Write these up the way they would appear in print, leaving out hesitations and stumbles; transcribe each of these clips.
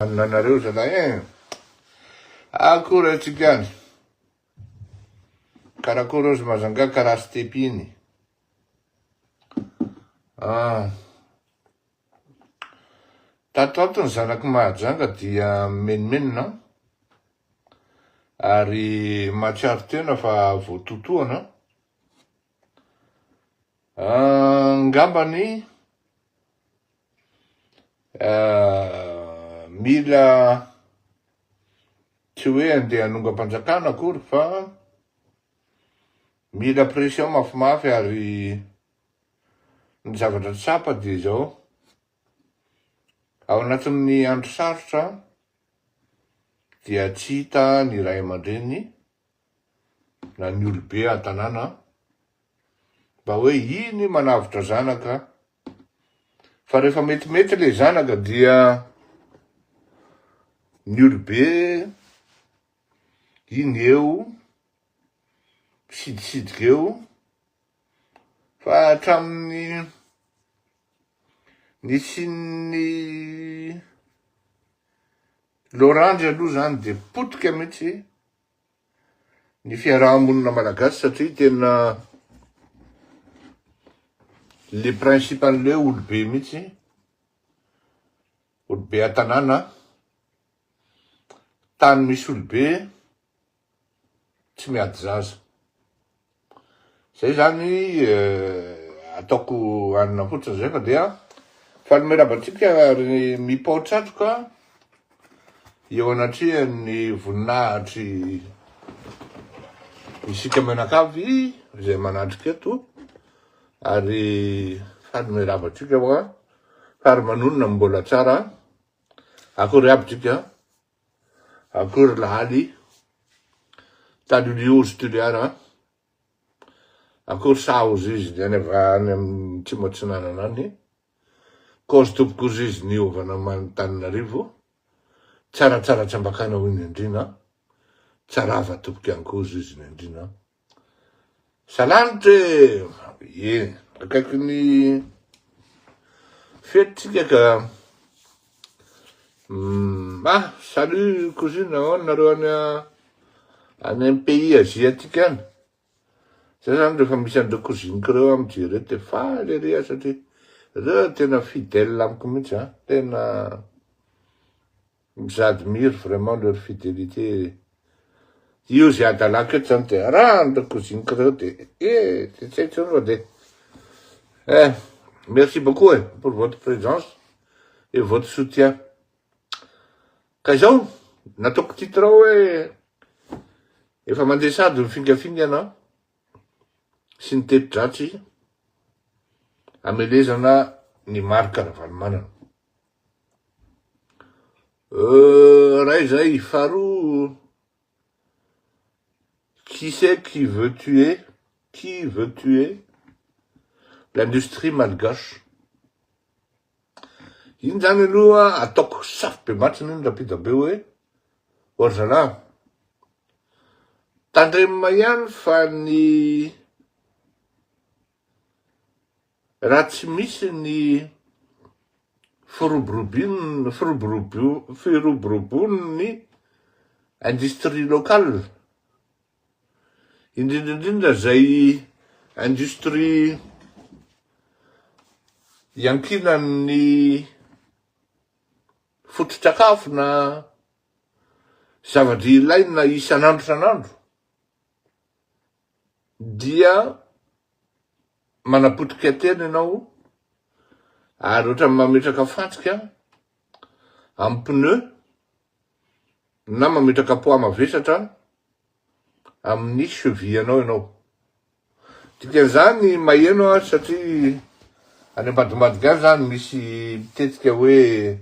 Nanareo zalahy akory atsika any. Karakory ozy mazanga karaha stepy iny. Tatoato ny zanako mahajanga dia menimenina ary matsiaro tena fa voatotoana. Ngambany mila tsy hoe andeha hanonga-panjakana akory fa mila pression mafimafy ary ny zavatra tsapa dia zao. Ao anatin'ny andro sarotra dia tsy hita ny ray aman-dreny na ny olobe an-tanàna mba hoe iny manavitra zanaka. Fa rehefa metimety le zanaka dia ny olobe iny eo sidisidika eo fa hatramin'ny nisy ny loranjy aloha zany de potika mihitsy ny fiarahamonina malagasy satria tena le principe an'le olobe mihitsy, olobe an-tanàna, tany misy olobe tsy miady zaza. Zay zany ataoko anina fotsiny zay fa dia falomerabatsika ary mipaotratroka eo anatria ny voninahitry isika menakavy zay manatrika eto ary falomerabatsika fa ary manonona mbola tsara. Akory aby tsika, akory lahaly taliliozy toliara, akory saozy izy ny any amin'ny tsy matsinana any, kozy tompoko izy izy niovana manontanignarivo, tsaratsara tsambakana hoy ny andrina, tsarava tompoky ihany koa izy ny andrina. Salanitra akaiky ny fetitsika ka salut cousine, nareo any amin'ny pays asiatique any. Zay zany rehefa misy andreo cousineko reo mijery reo de faly ery satria reo tena fidèle amiko mihitsy tena j'admire vraiment leur fidélité. Io zay adalako eto zany de raha andreo cousineko reo de tsy aiko de merci beaucoup pour votre présence et votre soutien. Ka izao nataoko titre hoe efa mandeha sady mifingafinga ianao sy ny teti-dratsy amelezana ny marika Ravalomanana. Ray zay faharoa, qui c'est qui veut tuer l'industrie malgache. Iny zany aloha ataoko safy be matsiny iny rapida be hoe ory zalahy tandremina ihany fa ny raha tsy misy ny firoborobon'ny industrie locale, indrindrindrindra zay industrie iankinan'ny foto-tsakafo na zavatra ilaina isan'andro san'andro dia manapotika tena ianao ary ohatra mametraka fatsika amin'ny pneu na mametraka poids mavesatra amin'ny cheville-anao ianao. Dikan'izany maheno satria any ambadimbadika any zany misy mitetika hoe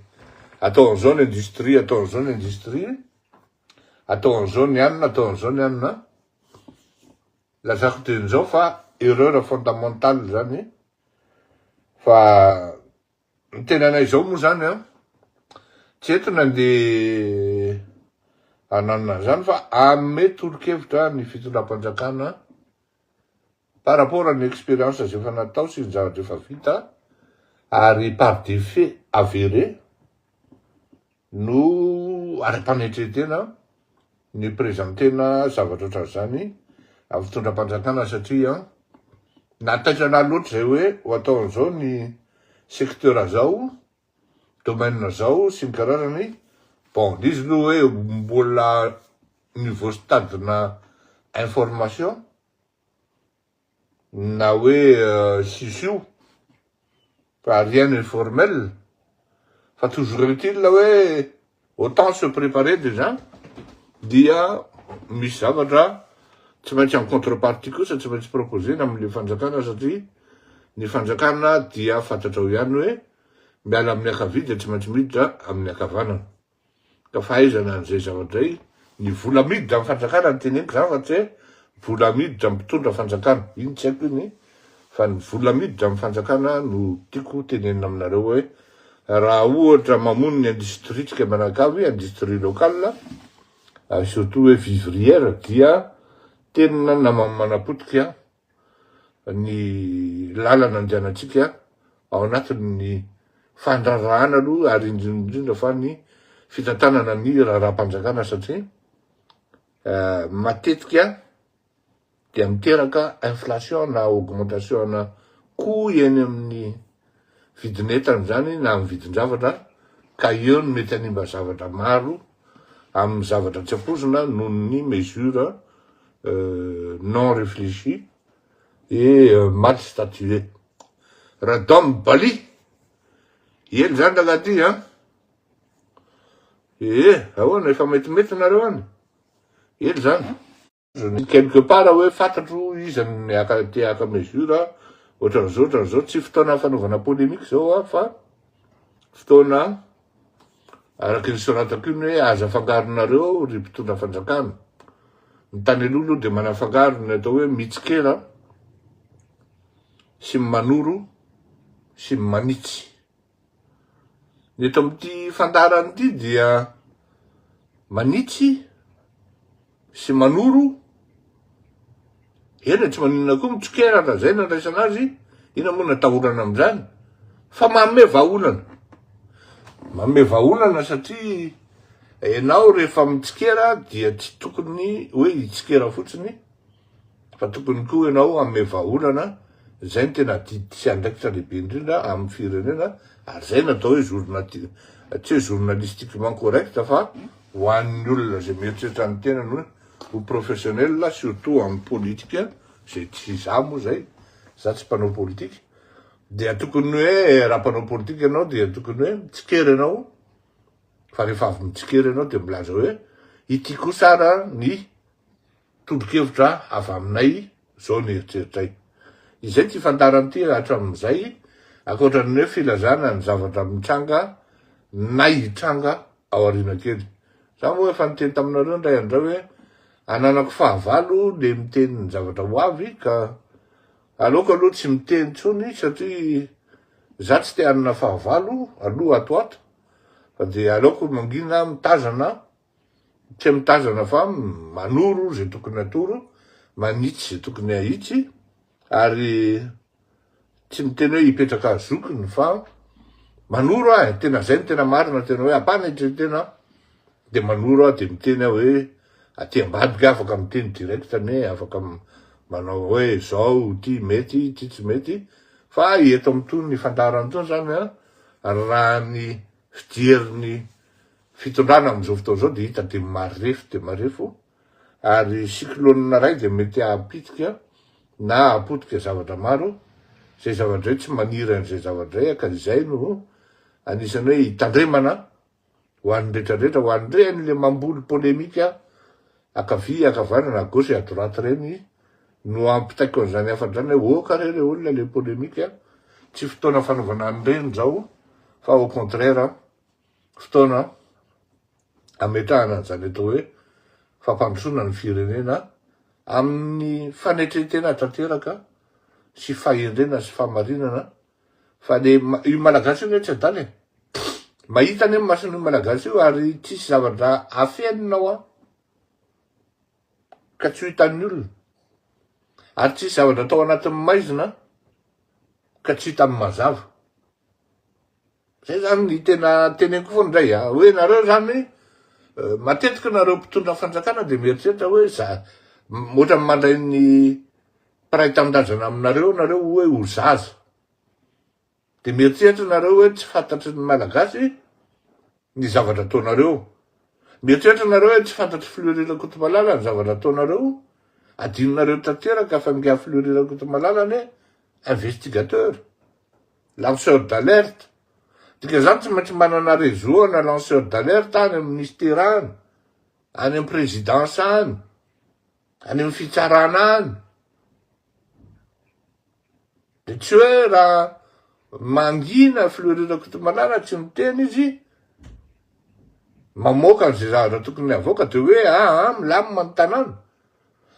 atao an'izao ny industrie, atao an'izao ny industrie, atao an'izao ny anina, atao an'izao ny anina. Lazako teny zao fa erreur fondamentale zany fa ny tenanay zao moa zany tsy eto nandeha hananina zany fa ame toro-kevitra ny fitondram-panjakana par rapport à l'expérience zay efa natao sy ny zavatra efa vita ary par des faits avérés no ara-panetretena ny prezantena zavatra ohatran'izany amin'ny fitondram-panjakana satria nataitra loatra zay hoe ho ataon'izao ny secteur zao, domaine zao sy ny karazany. Bon, izy aloha hoe mbola niveau stade-na information na hoe sisio fa rien n'est formel, fa toujours utile hoe autant se préparer déjà dia misy zavatra tsy maintsy en contrepartie kosa tsy maintsy proposena amin'le fanjakana satria ny fanjakana dia fantatrao ihany hoe miala amin'ny akavia dia tsy maintsy miditra amin'ny akavanana. Ka fahaizana an'izay zavatray ny vola miditra amin'ny fanjakana ny teneniko zany fa tsy hoe vola miditra amin'ny mpitondra fanjakana, iny tsy haiko iny, fa ny vola miditra amin'ny fanjakana no tiako tenenina aminareo hoe raha ohatra mamono ny industrie-tsika manakavy, industrie locale, surtout hoe vivrière dia tena manapotika ny lalana andehanantsika ao anatin'ny fandrarahana aloha ary indrindra fa ny fitantanana ny raharaham-panjakana satria matetika dia miteraka inflation na augmentation na coût eny amin'ny vidin'entana zany na amin'ny vidin-javatra, ka eo no mety hanimba zavatra maro amin'ny zavatra tsy ampoizina noho ny mesure non réfléchi et mal statué. Radom Bali ely zany lagaty ahoana efa metimety nareo any ely zany quelque part hoe fantatro izy te aka mesure ohatran'izao tsy fotoana fanaovana polémique zao fa fotoana araky ny soratako iny hoe aza afangaronareo ry mpitondra fanjakana. Ny tany aloha dia manafangarony atao hoe mitsikera sy manoro sy manitsy. Ny eto amin'ity fandarany ity dia manitsy sy manoro, eny tsy maninona koa mitsikera raha zay nandraisana azy, ina moa natahorana amin'izany, fa manome vahaolana satria ianao rehefa mitsikera dia tsy tokony hoe hitsikera fotsiny fa tokony koa ianao hanome vahaolana. Zay ny tena didy sy andraikitra lehibe indrindra amin'ny firenena, ary zay natao hoe tsy hoe journalistiquement correct fa ho an'ny olona zay mieritreritra ny tenany hoe ho professionnel surtout amin'ny politika, zay tsy za moa zay, za tsy mpanao politika, dia tokony hoe raha mpanao politika ianao dia tokony hoe mitsikera ianao, fa rehefa avy mitsikera ianao dia milaza hoe ity koa sara ny tondro-kevitra avy aminay zao ny eritreritray. Izay ty fantarany ty hatramin'izay ankoatran'ny hoe filazana ny zavatra mitranga na hitranga ao aoriana kely. Za moa efa niteny taminareo indray andray hoe ananako fahavalo le miteny ny zavatra ho avy, ka aleoko aloha tsy miteny tsony satria za tsy te hanana fahavalo aloha atoato, fa dia aleoko mangina mitazana, tsy mitazana fa manoro zay tokony atoro, manitsy zay tokony ahitsy, ary tsy miteny hoe hipetraka zokiny fa manoro tena zay ny tena marina, tena hoe ampaneitretena de manoro de miteny hoe aty ambadika afaka miteny direct afaka manao hoe zao ty mety ty tsy mety, fa eto amin'tony fandarany tony zany raha ny fidieriny fitondrana amin'izao fotoa zao de hita de marefo, ary cyclone ray de mety apitika na apotika zavatra maro, zay zavatra tsy maniry an'izay zavatra ka izay no anisany hoe hitandremana ho an'ny rehetrarehetra, ho an'ny renyle mamboly polémika akavia akavanana gauche à droite reny no ampitaiko an'izany afatra zany hoe karere olona le polémika, tsy fotoana fanaovana an'ireny zao fa au contraire fotoana ametrahana an'izany atao hoe fampandrosoana ny firenena amin'ny faneitretena tanteraka sy fahendrena sy famarinana. Fa le io malagasy io tsy adaly mahita ny mason'io malagasy io ary tsisy zavatra afeninao ka tsy ho hitan'ny olona, ary tsisy zavatra atao anatin'ny maizina ka tsy hita amin'ny mazava. Zay zany ny tena teneniko foana ndray hoe nareo zany matetika nareo mpitondra fanjakana de mieritreritra hoe ohatra mandray ny mpiray tanindrazana aminareo nareo hoe ho zaza de mieritreritra nareo hoe tsy fantatry ny malagasy ny zavatra ataonareo, mieritreritra nareo hoe tsy fantatry Fleury Rakotomalala ny zavatra ataonareo, adinonareo tanteraka fa minga Fleury Rakotomalala ny investigateur, lanceur d'alerte. Dika zany tsy maintsy manana réseau na lanceur d'alerte any amin'ny ministère any amin'ny présidence any amin'ny fitsarana any. De tsy hoe raha mangina Fleury Rakotomalala tsy miteny izy mamoaka zay zavatra tokony avoaka de hoe milamina ny tanàna.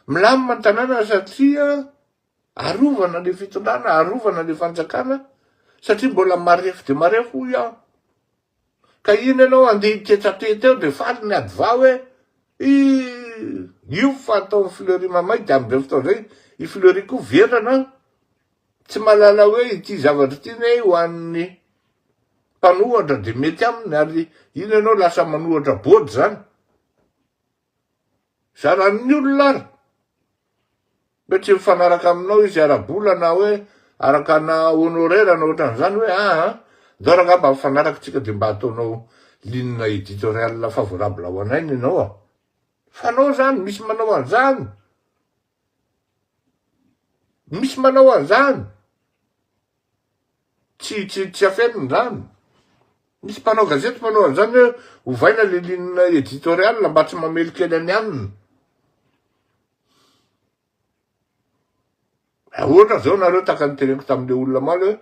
Milamina ny tanàna satria arovana le fitondrana, arovana le fanjakana, satria mbola marefo de marefo iaho. Ka iny ianao andeha hitetratety eo de faly ny ady va hoe io fa ataon'ny Fleury mamay de am'izay fotoana zay i Fleury koa verana tsy malala hoe ity zavatra ity ne ho an'ny mpanohatra de mety aminy ary iny ianao lasa manohatra body zany. Zaran'ny olona ary. Mbe tsy mifanaraka aminao izy arabola na hoe araka na honoraire na ohatran'izany hoe zao raha mba mifanaraka tsika de mba ataonao ligne éditoriale favorable ho anainy ianao fanao zany, misy manao an'izany. Misy manao an'izany. Tsy afeniny zany. Misy mpanao gazety manao an'izany hoe ovaina le ligne éditoriale mba tsy mamelikely any aminy. Ohatra zao nareo taka ny teneniko tamin'le olona maly hoe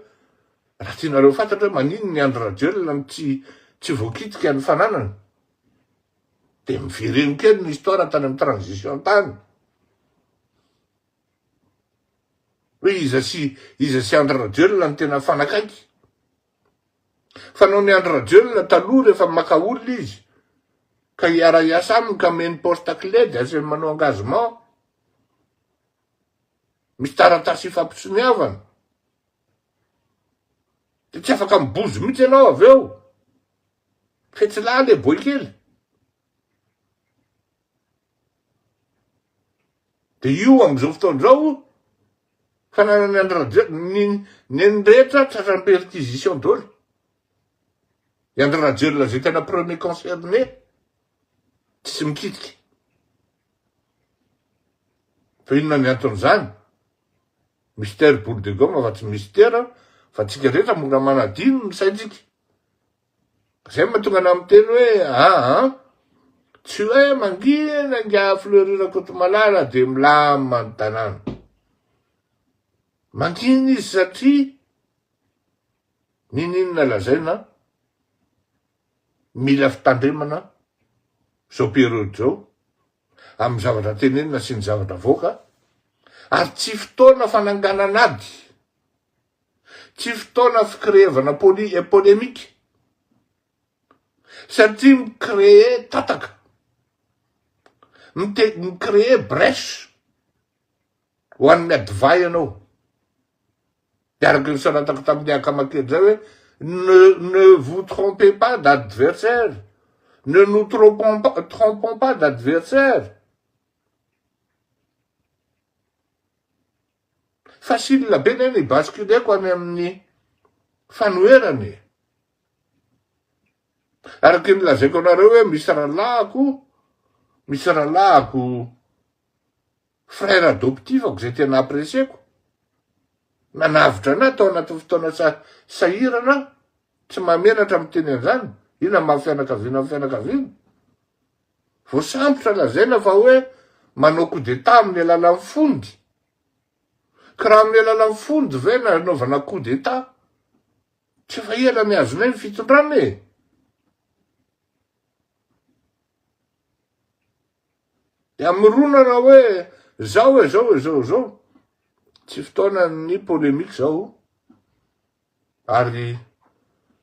raha tianareo fantatra hoe manino ny andro radiolina no tsy voakitika ny fananana de mivereno kely ny histoire tany amin'ny transition tany. Hoe iza sy andro radiolina ny tena fanakaiky. Fanao ny andro radiolina taloha rehefa maka olona izy ka hiara hiasa aminy ka meny poste clé de aseny manao engagement. Misy taratasy ifampisoniavana. De tsy afaka mibozo mihitsy ianao avy eo. Fetsy laly boy kely. De io am'izao fotoana zao fananany andro radiolina ny rehetra tratran'ny perquisition daholo. I andro radiolina zay tena premier concerné tsy mikitika. Fa inona ny anton'izany? Mystère boule de gomme fa tsy mystère fa tsika rehetra mora manadino ny saintsika. Zay mahatonga ana miteny hoe tsy hoe mangina nga Fleury Rakotomalala de milamina ny tanàna. Mangina izy satria ninona lazaina mila fitandremana zao periode zao amin'ny zavatra tenenina sy ny zavatra voaka. Ary tsy fotoana fananganana ady, tsy fotoana fikreevana polémique, satria micrée tataka, micrée brèche ho an'ny adivay ianao. De araky ny saratako tamin'ny akamakely zay hoe ne vous trompez pas d'adversaire, ne nous trompons pas d'adversaire. Facile be ny basculeko any amin'ny fanoherany. Araky ny lazaiko anareo hoe misy rahalahako frère adoptivako zay tena apprécieko. Nanavitra ana tao anaty fotoana sahirana tsy mamenatra amin'ny teny an'izany. Ina mafianakaviana amin'ny fianakaviana. Voasambotra lazaina fa hoe manao coup d'état amin'ny alalan'ny fondy. Ka raha amin'ny alalan'ny fondy ve nanaovana coup d'état, tsy fa ela ny azonay ny fitondrana e. De amironana hoe zao. Tsy fotoana ny polémique zao, ary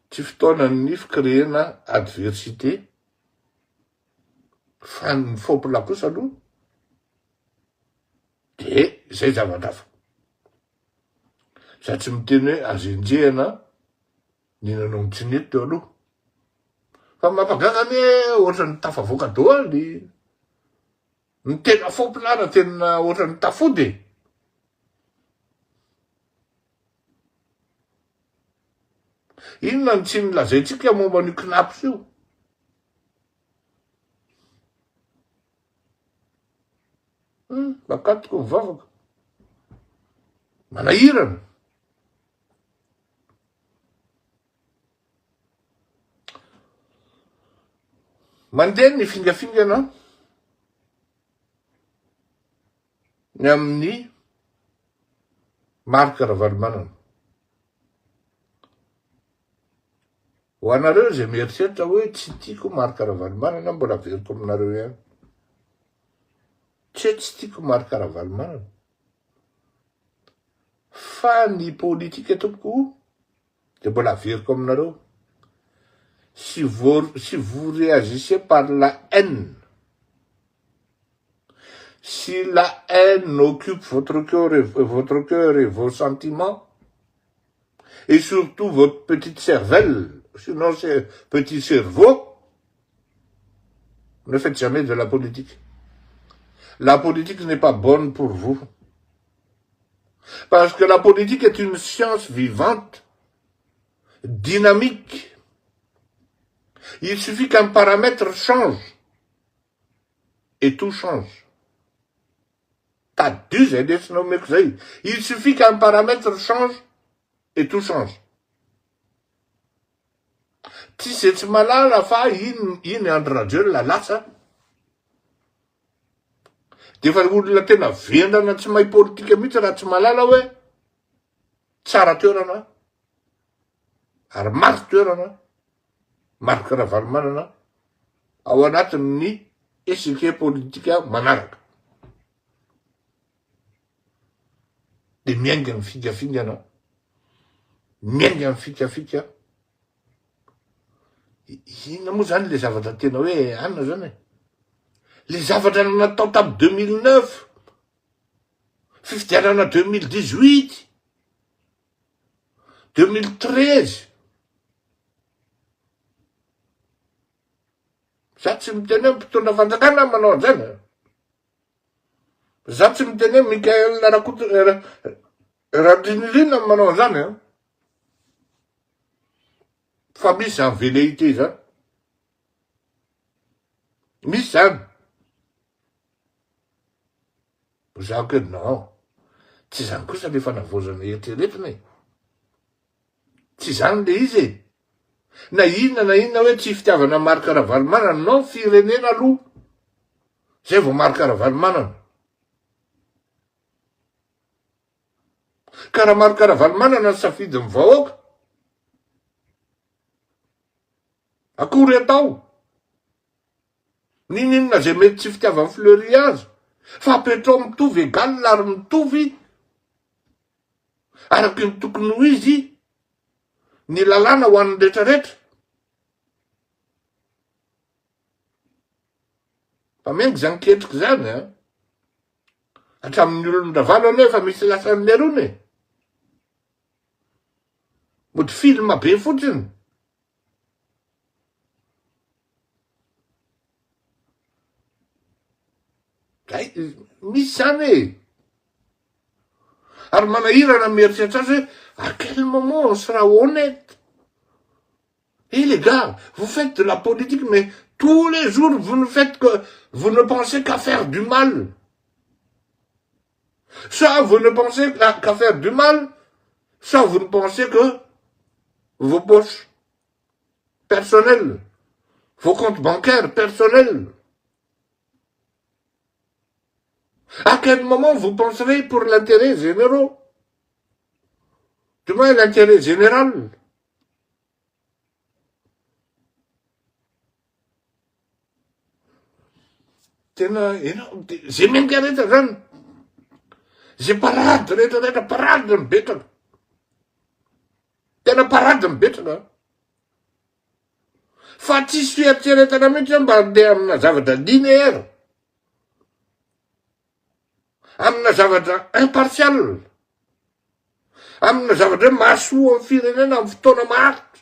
tsy fotoana ny fikreena adversité. Fa ny fopona kosa aloha de zay zavatra hafa. Za tsy miteny hoe azenjehana ninanao mitsinety teo aloha fa mampagagany ohatrany tafavoaka doaly ny tena fompilara tena ohatrany tafody inona ny tsy nilazaitsika momba ny knaps io bakatoko mivavaka manahirana mandeha ny fingafingana ny amin'ny marika ravalomanana ho anareo zay mieritreritra hoe tsy tiako marika ravalomanana mbola veriko aminareo ihany tsy tiako marika ravalomanana fa ny politika tompoko de mbola veriko aminareo si vous réagissez par la haine, si la haine occupe votre cœur et vos sentiments, et surtout votre petite cervelle, sinon c'est petit cerveau, ne faites jamais de la politique. La politique n'est pas bonne pour vous. Parce que la politique est une science vivante, dynamique. Il suffit qu'un paramètre change et tout change. Il suffit qu'un paramètre change et tout change. Tsy zay tsy malala fa iny andradreo lalasa. De fa olona tena vendrana tsy mahay politika mihitsy raha tsy malala hoe tsara toerana ary maty toerana marika ravalomanana ao anatin'ny échiquier politika manaraka. De miainga ny fingafingana, miainga ny fikafika. Inona moa zany le zavatra tena hoe anona zany le zavatra natao tamy 2009 fifidianana 2018 2013 za tsy miteny hoe mpitondra fanjakana manao anzany za tsy miteny hoe Mikael Radinilina manao anzany fa misy zany velléité zany misy zany za que non tsy zany kosa le fanavozana eritreretina tsy zany le izy na inona hoe tsy fitiavana marika ravalomanana non firenena aloha zay vao marika ravalomanana ka raha marika ravalomanana ny safidin'ny vahoaka akory atao ninona zay mety tsy fitiavany fleury azy fa petrao mitovy égal ary mitovy araky ny tokony ho izy ny lalàna ho an'ny rehetrarehetra fa mengy zany ketriky zany hatramin'ny olon-dravalo anefa misy lasan'ny lerony mody film be fotsiny misy zany ary manahirana mieritreritra azy hoe à quel moment on sera honnête. Et les gars, vous faites de la politique, mais tous les jours, vous ne pensez qu'à faire du mal. Soit vous ne pensez qu'à faire du mal, soit vous ne pensez que vos poches personnelles, vos comptes bancaires personnels. À quel moment vous penserez pour l'intérêt général? Du moins l'intérêt général. Zay menga rehetra zany zay parady rehetrarehetra parady mibetraka tena parady mibetraka fa tsisy fieritreretana mihitsy mba handeha amina zavatra linéaire amina zavatra impartial amina zavatra mahasoa amin'ny firenena amin'ny fotoana maharitra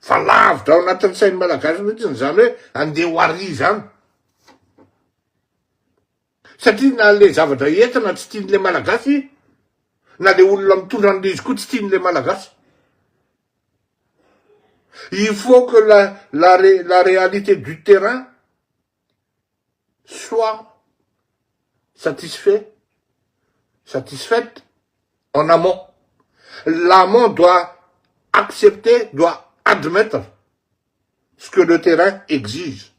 Fa lavitra ao anatin'ny sainy malagasy mihitsy zany hoe andeha ho ary zany. Satria na le zavatra entina tsy tian'le malagasy, na le olona mitondra an'le izy koa tsy tian'le malagasy. Il faut que la réalité du terrain soit satisfaite en amont. L'amont doit accepter, doit admettre ce que le terrain exige.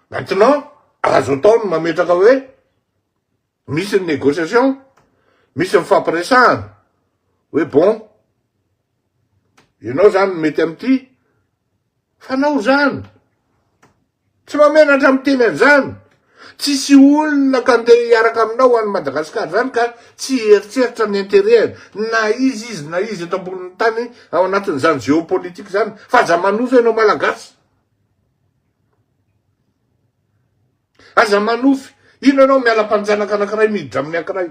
Maintenant, azo ataony mametraka hoe misy ny négociation, misy mifampiresahana hoe bon, ianao zany mety am'ty, fanao zany. Tsy mamenatra amy teny an'izany. Tsisy olona ka andeha hiaraka aminao any Madagasikara zany ka tsy eritseritra ny intérêt na izy eto ambonin'ny tany ao anatin'izany géopolitique zany. Fa aza manofy ianao malagasy. Aza manofy. Ino ianao miala mpanjanaka anankiray miditra amin'ny ankiray.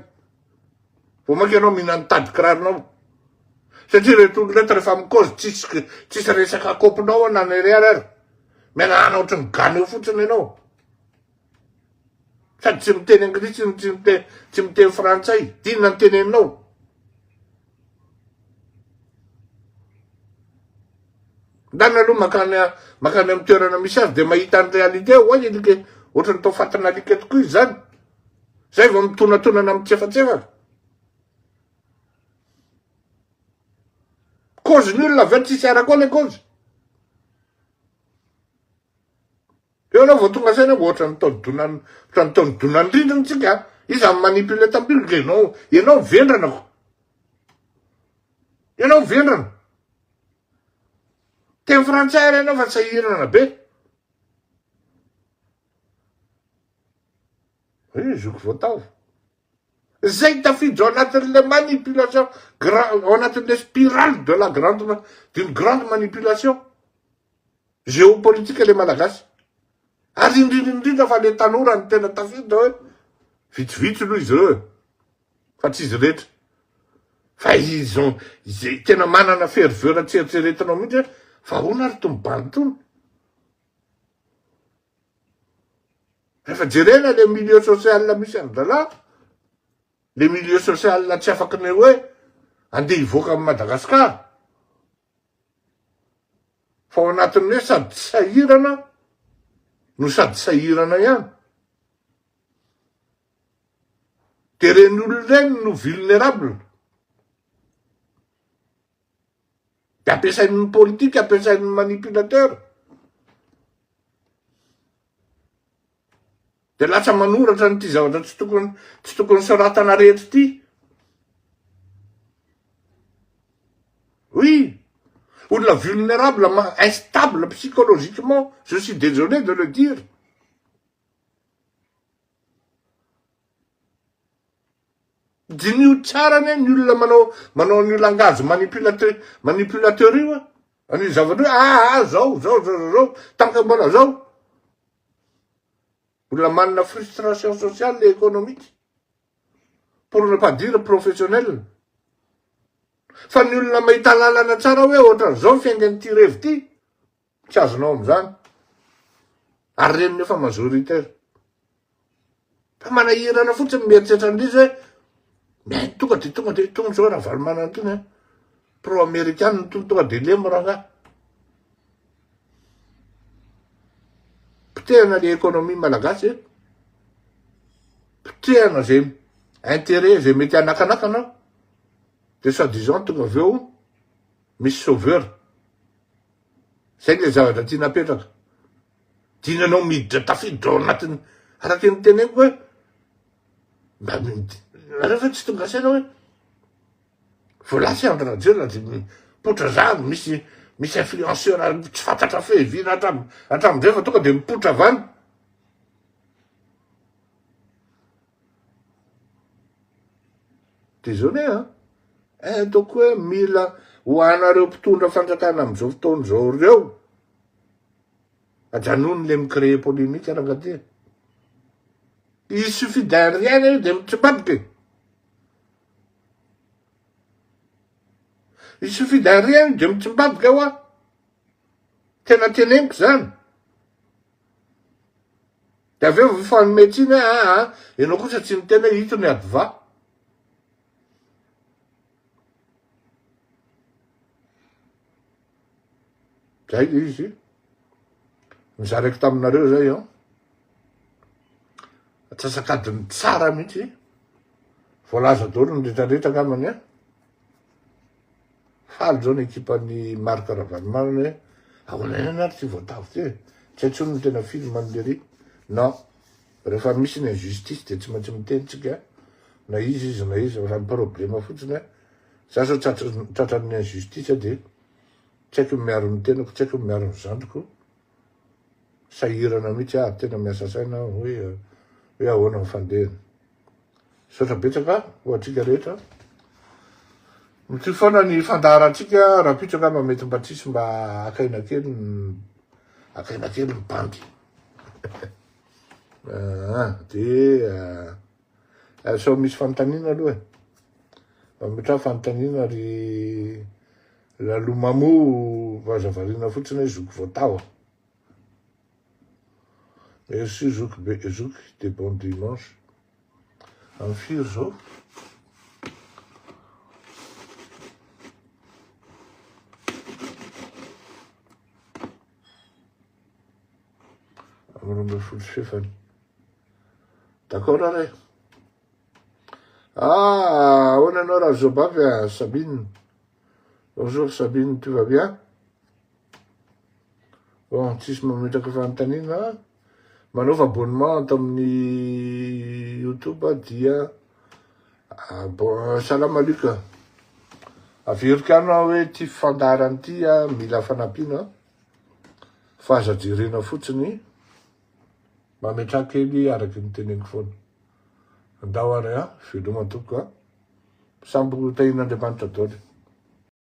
Vao manko ianao mihinany tady kirarinao. Satria reto olona reto rehefa mikozy tsisy resaka kopinao na nerery. Menahana ohatrany gana eo fotsiny ianao. Sady tsy miteny anglisy, tsy miteny frantsay. Tinona ny teneninao. Dana aloha makany amy toerana misy azy de mahita ny réalité ao ay ilike ohatrany tao fatana alika tokoa izy zany. Zay vao mitonatonana amy tsefatsefaka. Kozy ny olona avy tsisy ara koa le kozy. Eo anao vao tonga saina ohatrany taony donany rindrina tsika. Izy amy manipule tambilika ianao vendrana. Ianao vendrana. Teny frantsay ary ianao fa sahirana be. Zoko voatao. Zay tafiditra ao anatin'le manipulation, ao anatin'le spirale d'une grande manipulation géopolitique le malagasy. Ary indrindra fa le tanora ny tena tafiditra hoe vitsivitsy aloha izy ireo. Fa tsy izy rehetra. Fa izy tena manana ferveur tseritseretinao mihitsy fa hoana ary tombany tony. Rehefa jerena le milieu social misy an-drala, le milieu social tsy afaky ny hoe andeha hivoaka amin'ny Madagasikara. Fa ao anatin'ny hoe sady sahirana no sady sahirana ihany. De reny olona reny no vulnérable. De ampiasain'ny politique, ampiasain'ny manipulateur. De lasa manoratra n'ity zavatra tsy tokony soratana rehetra ity. Oui. Olona vulnérable, instable psychologiquement, je suis désolé de le dire. Dinio tsara ny olona manao ny langage manipulateur io. Any zavatra zao, tanka mbola zao. Olona manana frustration sociale et économique. Pour ne pas dire professionnel. Fa ny olona mahita lalana tsara hoe ohatra zao fiaingan'ny ty revi ty, tsy azonao am'izany. Ary reny efa majoritaire. Fa manahirana fotsiny mieritreritra an'izy hoe mais tonga de tonga zao raha valimana antony pro-américaine tonga de lemo raha. Pitehana le économie malagasy. Pitehana zay intérêt zay mety anakanakana. De soi-disant tonga avy eo misy sauveur. Zay le zavatra tia napetraka. Tianao miditra tafiditra ao anatiny araky ny teneniko hoe rehefa tsy tonga saina hoe volasy andro radio na mipotra zany misy influenceur tsy fantatra fehivina hatramindray fa tonga de mipotra vany. Désolé donc hoe mila ho anareo mpitondra fanjakana am'izao fotoana zao reo ajanony le micréer polémique arakaty. Il suffit d'un rien de mitsibadika. Il suffit d'un rien de mitsibadika hoa. Tena teneniko zany. De avy eo fanometsy iny ianao kosa tsy mitena hito ny ady va. Zay le izy. Mizaraiko taminareo zay ao. Atsasakadiny tsara mihitsy. Voalaza daholo ny retraretra ngamany a. Faly zao ny ekipan'ny Marc Ravalomanana hoe ahoana ary tsy voatavo ty e. Tsy haintsony ny tena film an'lery. Non. Rehefa misy ny injustice de tsy maintsy mitenitsika na izy raha ny problema fotsiny a. Za zao tratran'ny injustice de tsy haiko miaro ny tenako, tsy haiko miaro ny zandriko. Sahirana mihitsy tena miasa saina hoe ahoana ny fandehany. Saotra betsaka ho atsika rehetra. Mity foana ny fandaharantsika raha pitso angamba mety mba tsisy mba akaina kely ny bandy. De sao misy fanontaniana aloha e. Mitra fanontaniana ry Lalomamo vazavarina fotsiny hoe zoky voatao. Merci zoky de bon dimanche. Amin'ny firy zao. Amin'ny folo fefany. D'accord are. On est là, Zobave, Sabine. Bonjour Sabine, tu vas bien? Bon, si je me mets à faire manova abonnement tamin'ny YouTube dia bon salam alaikum. Averika anao hoe ty fandaharany ty mila fanampiana fa aza jerena fotsiny mametraka kely araky ny teneniko foana. Andao ary veloma toko sambo tahin'Andriamanitra daholo.